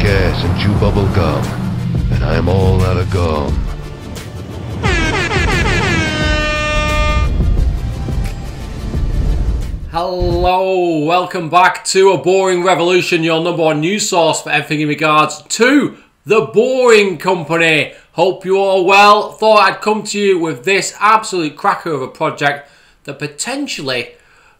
gas and chew bubble gum, and I'm all out of gum. Hello, welcome back to A Boring Revolution, your number one news source for everything in regards to The Boring Company. Hope you're all well. Thought I'd come to you with this absolute cracker of a project that potentially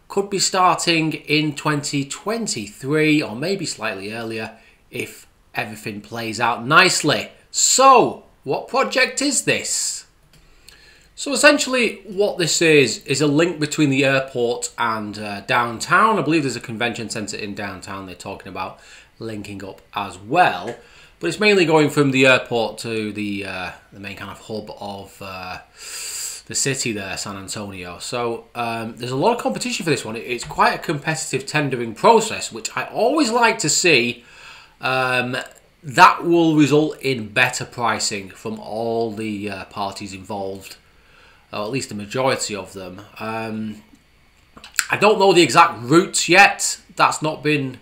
could be starting in 2023 or maybe slightly earlier if everything plays out nicely. So, what project is this? So essentially what this is a link between the airport and downtown. I believe there's a convention centre in downtown they're talking about linking up as well. But it's mainly going from the airport to the main kind of hub of the city there, San Antonio. So there's a lot of competition for this one. It's quite a competitive tendering process, which I always like to see. That will result in better pricing from all the parties involved. Or at least the majority of them. I don't know the exact routes yet. That's not been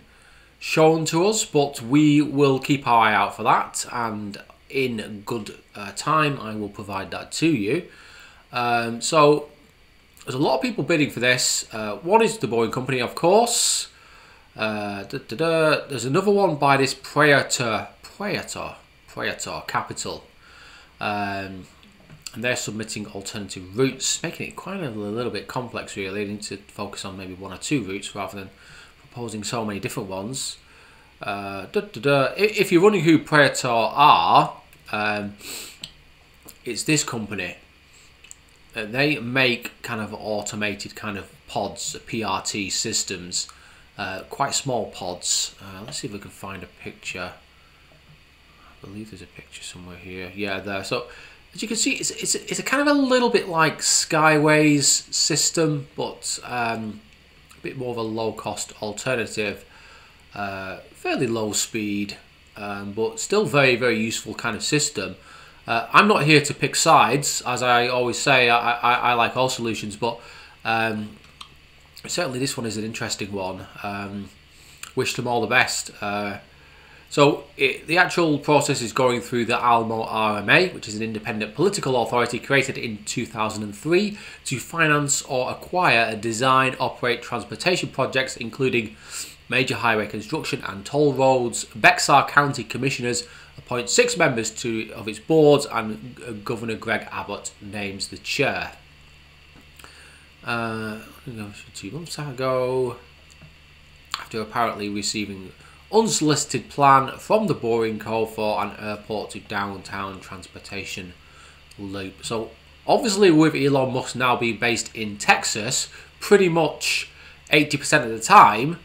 shown to us, but we will keep our eye out for that. And in good time, I will provide that to you. So there's a lot of people bidding for this. One is the Boring Company, of course. There's another one by this Praetor Capital. And they're submitting alternative routes, making it quite a little bit complex really. They need to focus on maybe one or two routes rather than proposing so many different ones. If you're wondering who Praetor are, it's this company. They make kind of automated kind of pods, PRT systems, quite small pods. Let's see if we can find a picture. I believe there's a picture somewhere here. Yeah, there. So as you can see, it's a kind of a little bit like Skyway's system, but a bit more of a low-cost alternative. Fairly low speed, but still very, very useful kind of system. I'm not here to pick sides, as I always say. I like all solutions, but certainly this one is an interesting one. Wish them all the best. So the actual process is going through the ALMO RMA, which is an independent political authority created in 2003 to finance or acquire, design, operate transportation projects, including major highway construction and toll roads. Bexar County Commissioners appoint 6 members of its boards, and Governor Greg Abbott names the chair. 2 months ago, after apparently receiving unsolicited plan from the Boring Co for an airport to downtown transportation loop. So obviously with Elon Musk now being based in Texas, pretty much 80% of the time,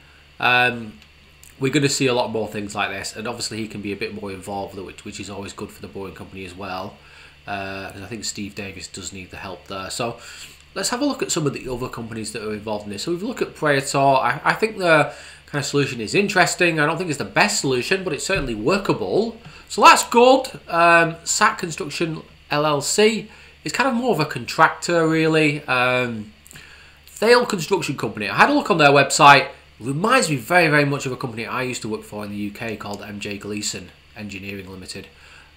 we're going to see a lot more things like this. And obviously he can be a bit more involved, which is always good for the Boring Company as well. Because I think Steve Davis does need the help there. So let's have a look at some of the other companies that are involved in this. So we've looked at Praetor. I think the kind of solution is interesting. I don't think it's the best solution, but it's certainly workable. So that's good. SAT Construction LLC is kind of more of a contractor, really. Thale Construction Company. I had a look on their website. It reminds me very, very much of a company I used to work for in the UK called MJ Gleeson Engineering Limited.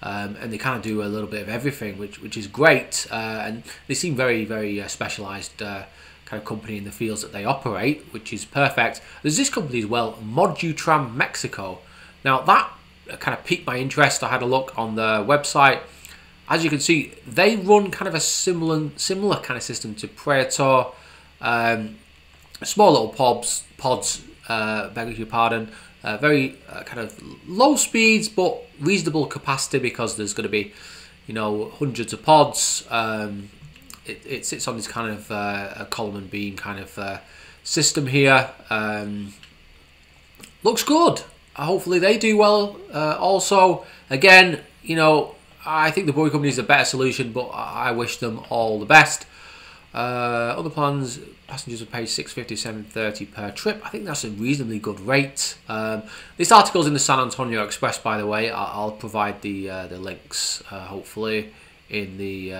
And they kind of do a little bit of everything, which is great. And they seem very, very specialised kind of company in the fields that they operate, which is perfect. There's this company as well, Modutram Mexico. Now that kind of piqued my interest. I had a look on their website. As you can see, they run kind of a similar kind of system to Praetor. Small little pods, beg your pardon. Very kind of low speeds, but reasonable capacity because there's going to be, hundreds of pods. It sits on this kind of a column and beam kind of system here. Looks good. Hopefully they do well. Also, again, I think the Boring Company is a better solution, but I wish them all the best. Other plans, passengers are paid $6.50, $7.30 per trip. I think that's a reasonably good rate. This article's in the San Antonio Express, by the way. I'll provide the links, hopefully, in the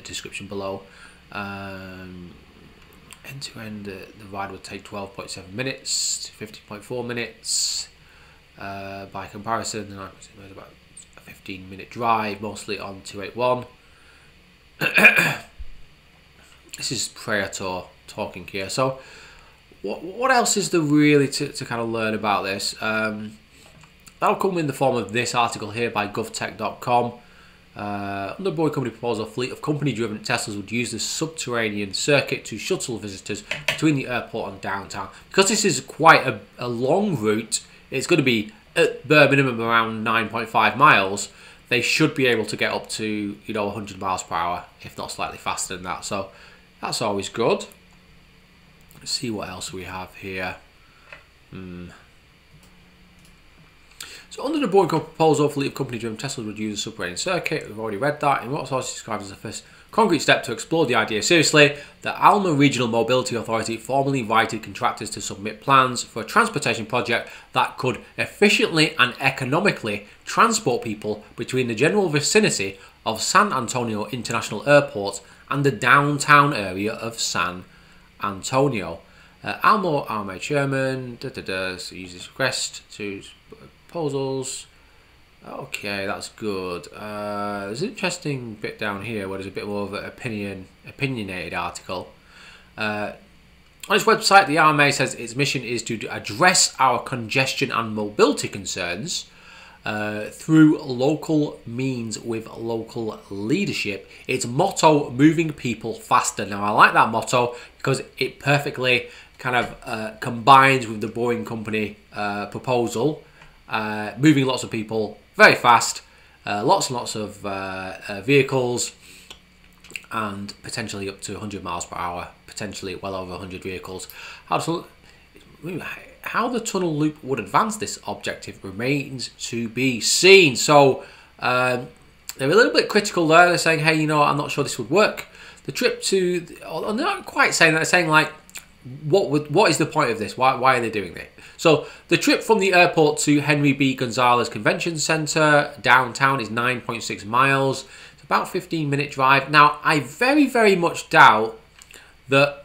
description below. End to end, the ride would take 12.7 minutes to 50.4 minutes. by comparison. And it was about a 15-minute drive, mostly on 281. This is Praetor talking here. So what else is there really to kind of learn about this? That'll come in the form of this article here by govtech.com. Under the Boring Company proposal, a fleet of company-driven Teslas would use the subterranean circuit to shuttle visitors between the airport and downtown. Because this is quite a long route, it's going to be at bare minimum around 9.5 miles. They should be able to get up to 100 miles per hour, if not slightly faster than that. So that's always good. Let's see what else we have here. So under the Boring Company proposal, a fleet of company-driven Teslas would use a subterranean circuit. We've already read that. In what sources described as the first concrete step to explore the idea seriously, the Alma Regional Mobility Authority formally invited contractors to submit plans for a transportation project that could efficiently and economically transport people between the general vicinity of San Antonio International Airport and the downtown area of San Antonio. Alma chairman so uses request to proposals. Okay, that's good. There's an interesting bit down here where there's a bit more of an opinionated article. On its website, the RMA says its mission is to address our congestion and mobility concerns through local means with local leadership. Its motto, moving people faster. Now, I like that motto because it perfectly kind of combines with the Boring Company proposal. Moving lots of people very fast, lots and lots of vehicles, and potentially up to 100 miles per hour, potentially well over 100 vehicles. How the tunnel loop would advance this objective remains to be seen. So they're a little bit critical there. They're saying, hey, I'm not sure this would work. The trip to, they're not quite saying that. They're saying like, what is the point of this? Why are they doing it? So the trip from the airport to Henry B. Gonzalez Convention Center downtown is 9.6 miles. It's about a 15-minute drive. Now, I very, very much doubt that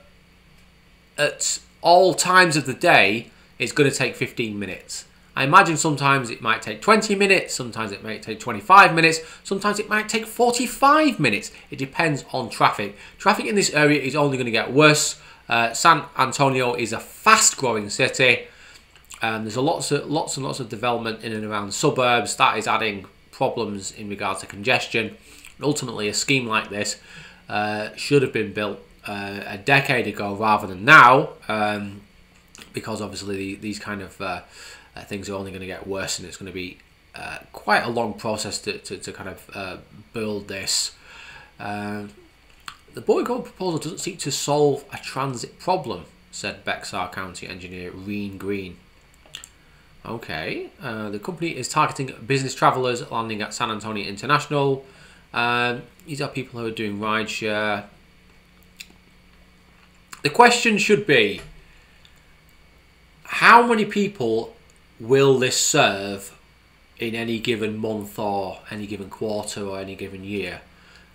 at all times of the day, it's going to take 15 minutes. I imagine sometimes it might take 20 minutes, sometimes it might take 25 minutes, sometimes it might take 45 minutes. It depends on traffic. Traffic in this area is only going to get worse. San Antonio is a fast-growing city. There's lots and lots of development in and around the suburbs. That is adding problems in regards to congestion. And ultimately, a scheme like this should have been built a decade ago rather than now, because obviously these kind of things are only going to get worse, and it's going to be quite a long process to kind of build this. The Boring Company proposal doesn't seek to solve a transit problem, said Bexar County engineer Reen Green. Okay, the company is targeting business travellers landing at San Antonio International. These are people who are doing rideshare. The question should be, how many people will this serve in any given month or any given quarter or any given year?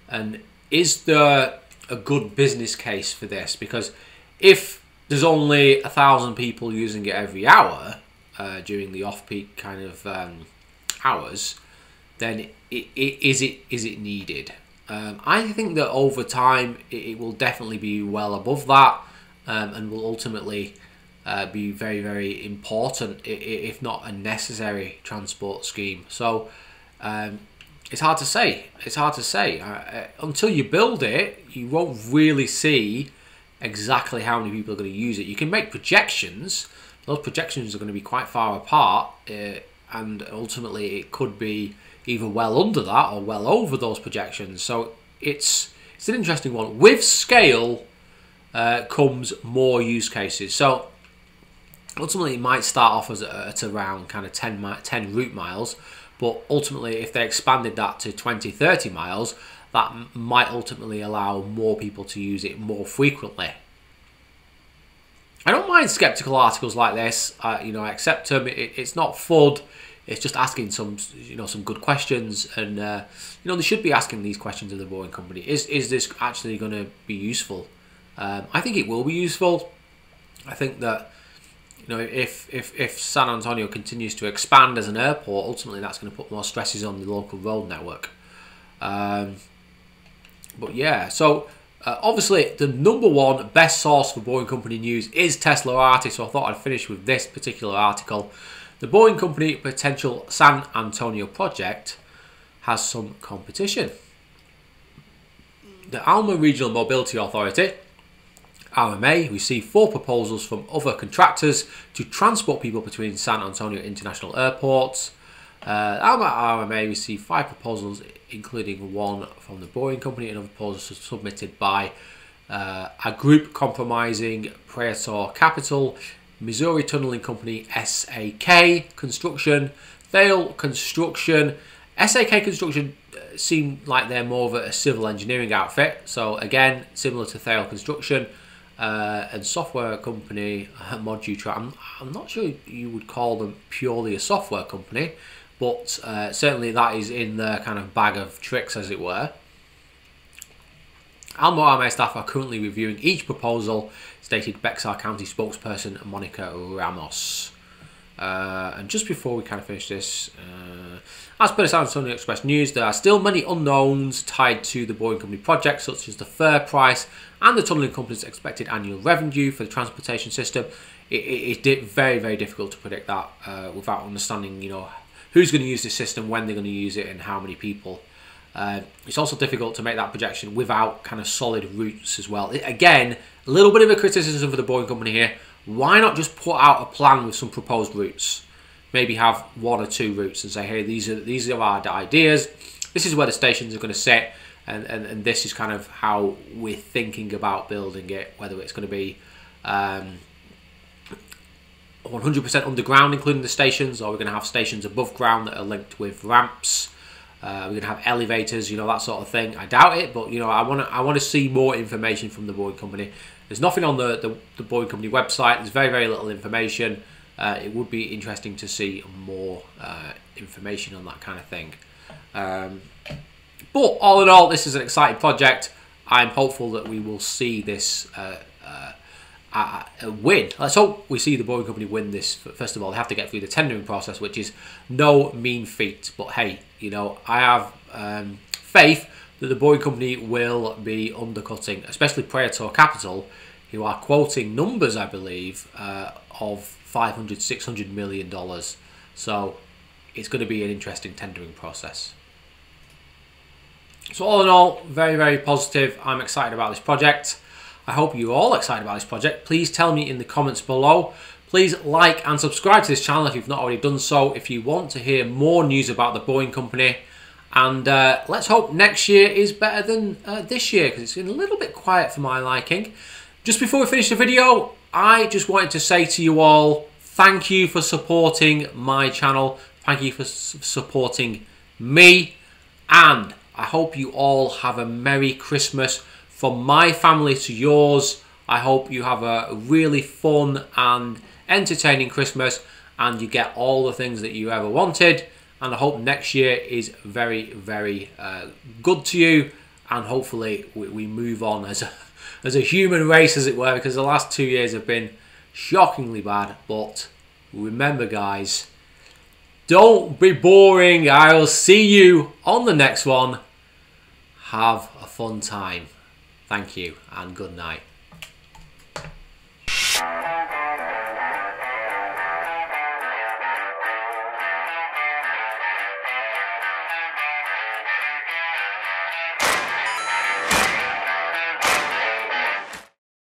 And is there a good business case for this? Because if there's only 1,000 people using it every hour during the off-peak kind of hours, then is it needed? I think that over time it will definitely be well above that, and will ultimately be very, very important, if not a necessary transport scheme. So it's hard to say. It's hard to say. Until you build it, you won't really see exactly how many people are going to use it. You can make projections. Those projections are going to be quite far apart, and ultimately it could be either well under that or well over those projections. So it's an interesting one. With scale comes more use cases. So ultimately it might start off at around kind of 10 route miles, but ultimately if they expanded that to 20-30 miles, that might ultimately allow more people to use it more frequently. I don't mind skeptical articles like this. I accept them. It's not FUD. It's just asking some good questions, and they should be asking these questions of the Boring Company. Is this actually going to be useful? I think it will be useful. I think that you know, if San Antonio continues to expand as an airport, ultimately that's going to put more stresses on the local road network. But yeah, so obviously the #1 best source for Boring Company news is Tesla Arty, so I thought I'd finish with this particular article. The Boring Company potential San Antonio project has some competition. The Alma Regional Mobility Authority, RMA, received 4 proposals from other contractors to transport people between San Antonio International Airports. Alma RMA received 5 proposals, including 1 from the Boring Company, and other proposals submitted by a group comprising Praetor Capital, Missouri Tunneling Company, SAK Construction, Thale Construction. SAK Construction seem like they're more of a civil engineering outfit, so again, similar to Thale Construction. And software company, Modutra. I'm not sure you would call them purely a software company, but certainly that is in their kind of bag of tricks, as it were. Alma RMA staff are currently reviewing each proposal, stated Bexar County spokesperson Monica Ramos. And just before we kind of finish this, as per the San Antonio Express News, there are still many unknowns tied to the Boring Company project, such as the fare price and the tunneling company's expected annual revenue for the transportation system. It's very, very difficult to predict that without understanding, you know, who's going to use this system, when they're going to use it, and how many people. It's also difficult to make that projection without kind of solid routes as well. Again, a little bit of a criticism for the Boring Company here. Why not just put out a plan with some proposed routes? Maybe have 1 or 2 routes and say, hey, these are our ideas. This is where the stations are going to sit, and this is kind of how we're thinking about building it. Whether it's going to be 100% underground, including the stations, or we're going to have stations above ground that are linked with ramps. We're going to have elevators, you know, that sort of thing. I doubt it, but you know, I want to see more information from the Boring Company. There's nothing on the Boring Company website. There's very, very little information. It would be interesting to see more information on that kind of thing. But all in all, this is an exciting project. I'm hopeful that we will see this win. Let's hope we see the Boring Company win this. First of all, they have to get through the tendering process, which is no mean feat. But hey, you know, I have faith that the Boring Company will be undercutting, especially Praetor Capital, who are quoting numbers, I believe, of $500–600 million. So it's going to be an interesting tendering process. So all in all, very, very positive. I'm excited about this project. I hope you're all excited about this project. Please tell me in the comments below. Please like and subscribe to this channel if you've not already done so, if you want to hear more news about the Boring Company. And let's hope next year is better than this year, because it's been a little bit quiet for my liking. Just before we finish the video, I just wanted to say to you all, thank you for supporting my channel. Thank you for supporting me. And I hope you all have a Merry Christmas. From my family to yours, I hope you have a really fun and entertaining Christmas, and you get all the things that you ever wanted. And I hope next year is very, very good to you, and hopefully we move on as a human race, as it were, because the last 2 years have been shockingly bad. But remember, guys, don't be boring. I will see you on the next one. Have a fun time. Thank you and good night.